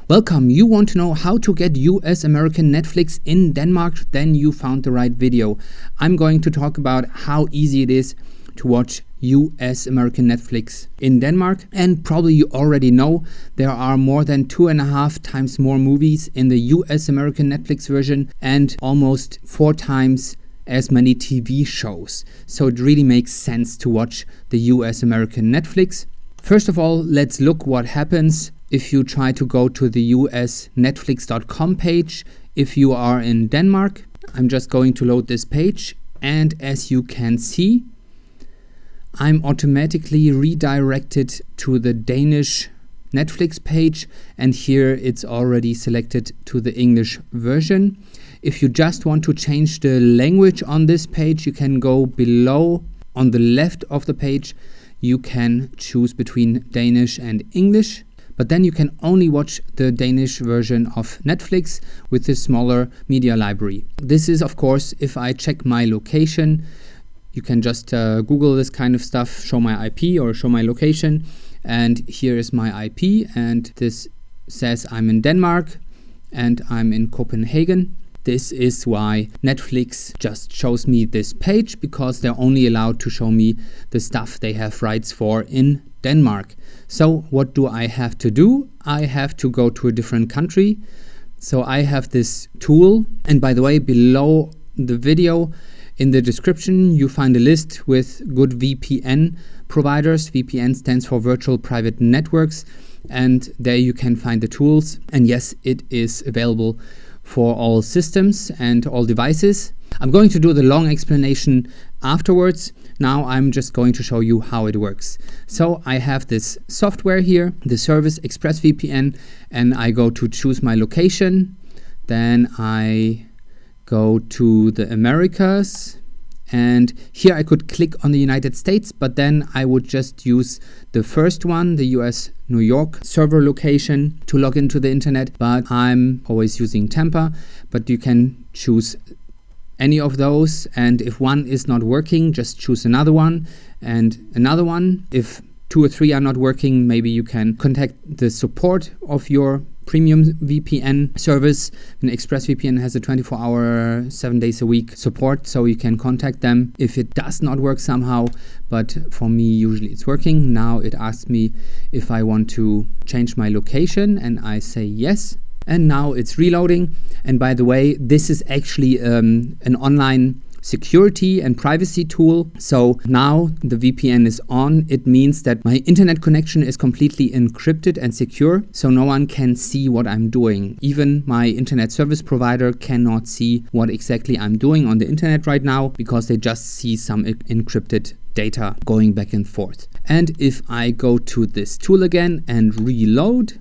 Welcome! You want to know how to get US American Netflix in Denmark? Then you found the right video. I'm going to talk about how easy it is to watch US American Netflix in Denmark. And probably you already know there are more than 2.5 times more movies in the US American Netflix version and almost 4 times as many TV shows. So it really makes sense to watch the US American Netflix. First of all, let's look what happens if you try to go to the usnetflix.com page if you are in Denmark. I'm just going to load this page, and as you can see, I'm automatically redirected to the Danish Netflix page, and here it's already selected to the English version. If you just want to change the language on this page, you can go below on the left of the page. You can choose between Danish and English. But then you can only watch the Danish version of Netflix with the smaller media library. This is, of course, if I check my location. You can just Google this kind of stuff, show my IP or show my location. And here is my IP, and this says I'm in Denmark and I'm in Copenhagen. This is why Netflix just shows me this page, because they're only allowed to show me the stuff they have rights for in Denmark. So what do I have to do? I have to go to a different country. So I have this tool. And by the way, below the video in the description, you find a list with good VPN providers. VPN stands for Virtual Private Networks. And there you can find the tools. And yes, it is available for all systems and all devices. I'm going to do the long explanation afterwards. Now I'm just going to show you how it works. So I have this software here, the service ExpressVPN, and I go to choose my location. Then I go to the Americas, and here I could click on the United States, but then I would just use the first one, the US New York server location, to log into the internet, but I'm always using Tampa. But you can choose any of those, and if one is not working, just choose another one and another one. If 2 or 3 are not working, maybe you can contact the support of your premium VPN service. And ExpressVPN has a 24-hour, 7 days a week support, so you can contact them if it does not work somehow. But for me, usually it's working. Now it asks me if I want to change my location, and I say yes. And now it's reloading. And by the way, this is actually an online security and privacy tool. So now the VPN is on. It means that my internet connection is completely encrypted and secure, so no one can see what I'm doing. Even my internet service provider cannot see what exactly I'm doing on the internet right now, because they just see some encrypted data going back and forth. And if I go to this tool again and reload,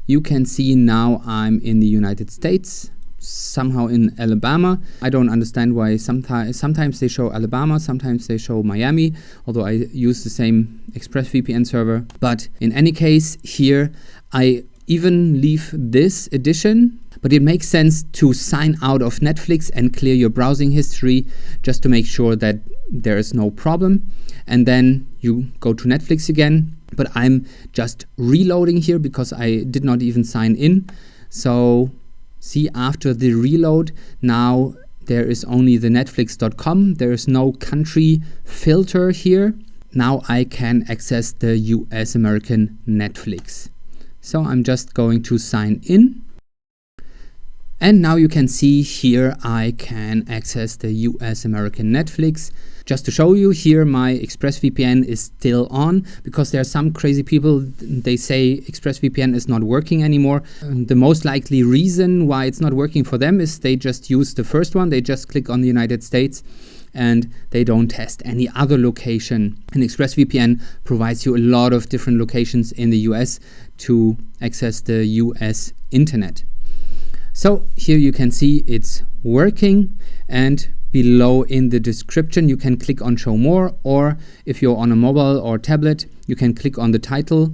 you can see now I'm in the United States, somehow in Alabama. I don't understand why sometimes they show Alabama, sometimes they show Miami, although I use the same ExpressVPN server. But in any case, here I even leave this edition, but it makes sense to sign out of Netflix and clear your browsing history just to make sure that there is no problem. And then you go to Netflix again. But I'm just reloading here because I did not even sign in. So see, after the reload, now there is only the netflix.com. There is no country filter here. Now I can access the US American Netflix. So I'm just going to sign in. And now you can see here I can access the US American Netflix. Just to show you here, my ExpressVPN is still on, because there are some crazy people, they say ExpressVPN is not working anymore. The most likely reason why it's not working for them is they just use the first one. They just click on the United States and they don't test any other location. And ExpressVPN provides you a lot of different locations in the US to access the US internet. So here you can see it's working, and below in the description you can click on show more, or if you're on a mobile or tablet, you can click on the title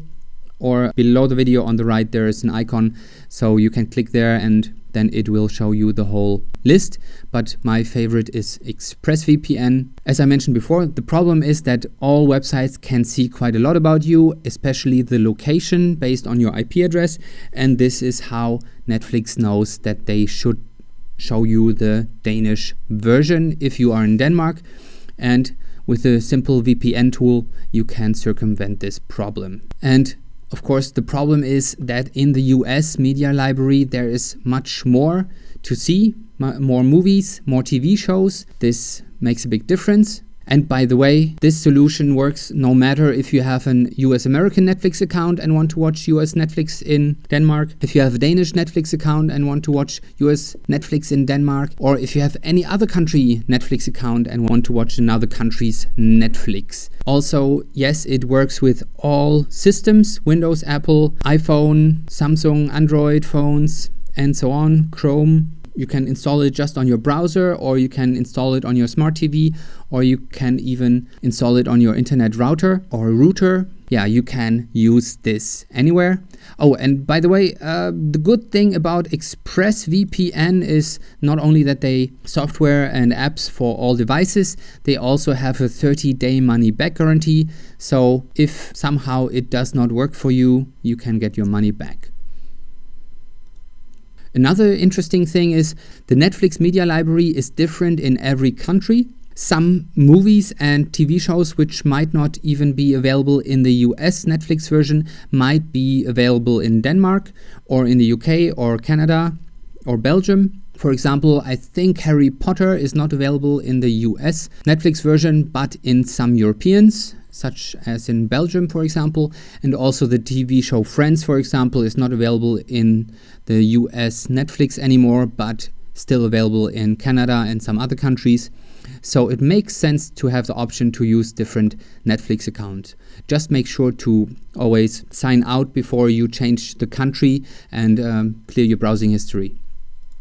or below the video on the right there is an icon, so you can click there and then it will show you the whole list. But my favorite is ExpressVPN. As I mentioned before, the problem is that all websites can see quite a lot about you, especially the location based on your IP address, and this is how Netflix knows that they should show you the Danish version if you are in Denmark. And with a simple VPN tool, you can circumvent this problem. And of course, the problem is that in the US media library, there is much more to see, more movies, more TV shows. This makes a big difference. And by the way, this solution works no matter if you have an US American Netflix account and want to watch US Netflix in Denmark, if you have a Danish Netflix account and want to watch US Netflix in Denmark, or if you have any other country Netflix account and want to watch another country's Netflix. Also, yes, it works with all systems, Windows, Apple, iPhone, Samsung, Android phones, and so on, Chrome. You can install it just on your browser, or you can install it on your smart TV, or you can even install it on your internet router or router. Yeah, you can use this anywhere. Oh, and by the way, the good thing about ExpressVPN is not only that they software and apps for all devices, they also have a 30-day money-back guarantee. So if somehow it does not work for you, you can get your money back. Another interesting thing is the Netflix media library is different in every country. Some movies and TV shows which might not even be available in the US Netflix version might be available in Denmark or in the UK or Canada or Belgium. For example, I think Harry Potter is not available in the US Netflix version, but in some Europeans, such as in Belgium, for example. And also the TV show Friends, for example, is not available in the US Netflix anymore, but still available in Canada and some other countries. So it makes sense to have the option to use different Netflix accounts. Just make sure to always sign out before you change the country and clear your browsing history.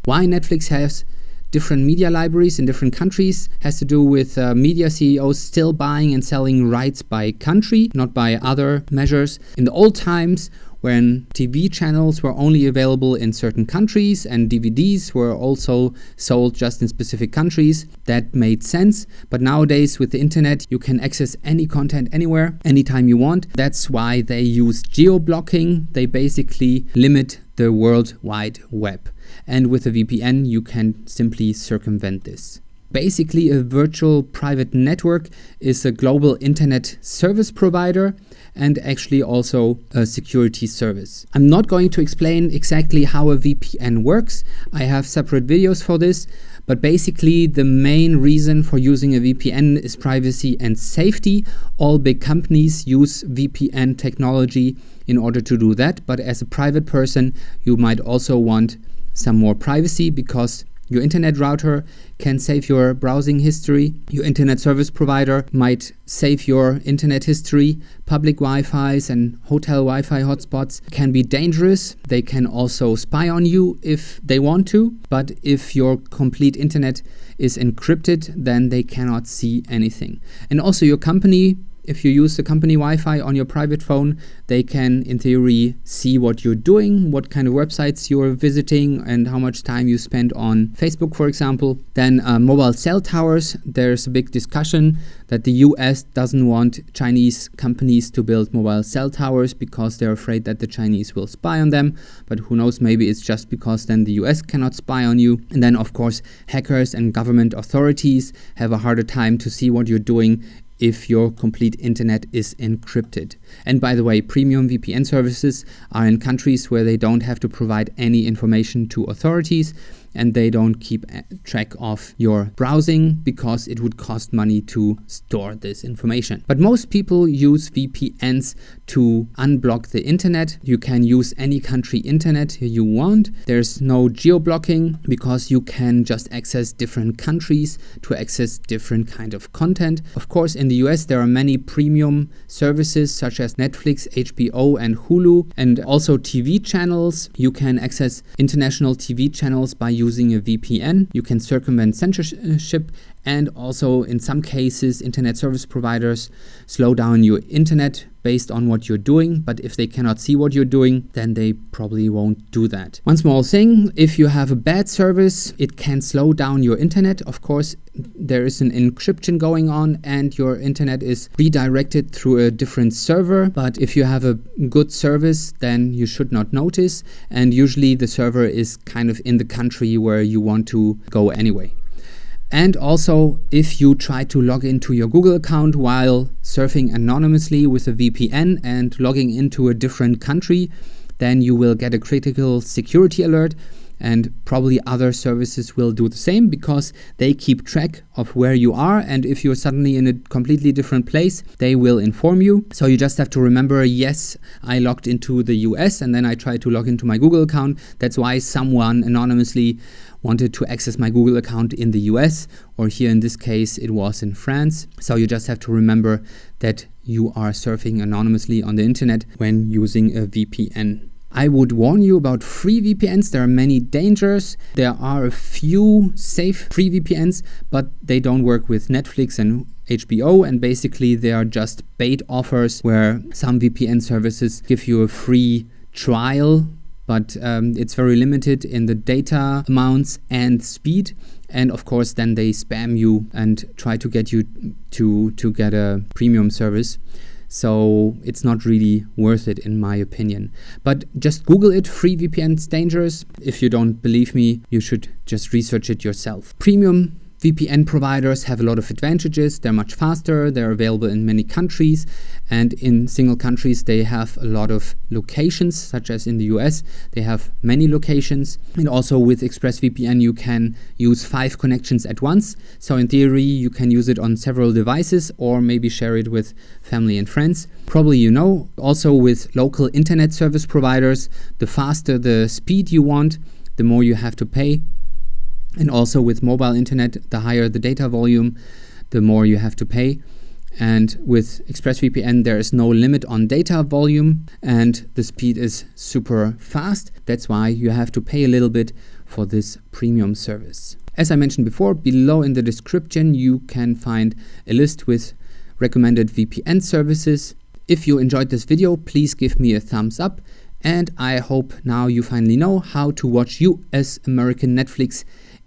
Why Netflix has different media libraries in different countries has to do with media CEOs still buying and selling rights by country, not by other measures. In the old times, when TV channels were only available in certain countries and DVDs were also sold just in specific countries, that made sense. But nowadays with the internet, you can access any content anywhere, anytime you want. That's why they use geo-blocking. They basically limit the World Wide Web. And with a VPN, you can simply circumvent this. Basically, a virtual private network is a global internet service provider and actually also a security service. I'm not going to explain exactly how a VPN works. I have separate videos for this, but basically the main reason for using a VPN is privacy and safety. All big companies use VPN technology in order to do that, but as a private person, you might also want some more privacy because your internet router can save your browsing history. Your internet service provider might save your internet history. Public Wi-Fi's and hotel Wi-Fi hotspots can be dangerous. They can also spy on you if they want to. But if your complete internet is encrypted, then they cannot see anything. And also your company, if you use the company Wi-Fi on your private phone, they can, in theory, see what you're doing, what kind of websites you're visiting, and how much time you spend on Facebook, for example. Then mobile cell towers, there's a big discussion that the US doesn't want Chinese companies to build mobile cell towers because they're afraid that the Chinese will spy on them. But who knows, maybe it's just because then the US cannot spy on you. And then, of course, hackers and government authorities have a harder time to see what you're doing if your complete internet is encrypted. And by the way, premium VPN services are in countries where they don't have to provide any information to authorities and they don't keep track of your browsing because it would cost money to store this information. But most people use VPNs to unblock the internet. You can use any country internet you want. There's no geo-blocking because you can just access different countries to access different kind of content. Of course, in the US, there are many premium services such as Netflix, HBO, and Hulu, and also TV channels. You can access international TV channels by using a VPN. You can circumvent censorship And also in some cases, internet service providers slow down your internet based on what you're doing, but if they cannot see what you're doing, then they probably won't do that. One small thing, if you have a bad service, it can slow down your internet. Of course, there is an encryption going on and your internet is redirected through a different server, but if you have a good service, then you should not notice, and usually the server is kind of in the country where you want to go anyway. And also, if you try to log into your Google account while surfing anonymously with a VPN and logging into a different country, then you will get a critical security alert, and probably other services will do the same because they keep track of where you are, and if you're suddenly in a completely different place, they will inform you. So you just have to remember, yes, I logged into the US and then I tried to log into my Google account. That's why someone anonymously wanted to access my Google account in the US, or here in this case it was in France. So you just have to remember that you are surfing anonymously on the internet when using a VPN. I would warn you about free VPNs. There are many dangers. There are a few safe free VPNs, but they don't work with Netflix and HBO, and basically they are just bait offers where some VPN services give you a free trial, but it's very limited in the data amounts and speed. And of course, then they spam you and try to get you to get a premium service. So it's not really worth it in my opinion. But just Google it, free VPNs dangerous. If you don't believe me, you should just research it yourself. Premium VPN providers have a lot of advantages. They're much faster, they're available in many countries, and in single countries they have a lot of locations, such as in the US, they have many locations. And also with ExpressVPN you can use 5 connections at once. So in theory you can use it on several devices or maybe share it with family and friends. Probably you know, also with local internet service providers, the faster the speed you want, the more you have to pay. And also with mobile internet, the higher the data volume, the more you have to pay. And with ExpressVPN, there is no limit on data volume and the speed is super fast. That's why you have to pay a little bit for this premium service. As I mentioned before, below in the description, you can find a list with recommended VPN services. If you enjoyed this video, please give me a thumbs up. And I hope now you finally know how to watch US American Netflix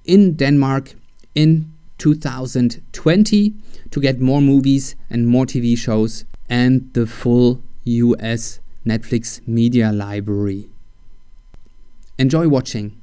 in Denmark in 2020 to get more movies and more TV shows and the full US Netflix media library. Enjoy watching.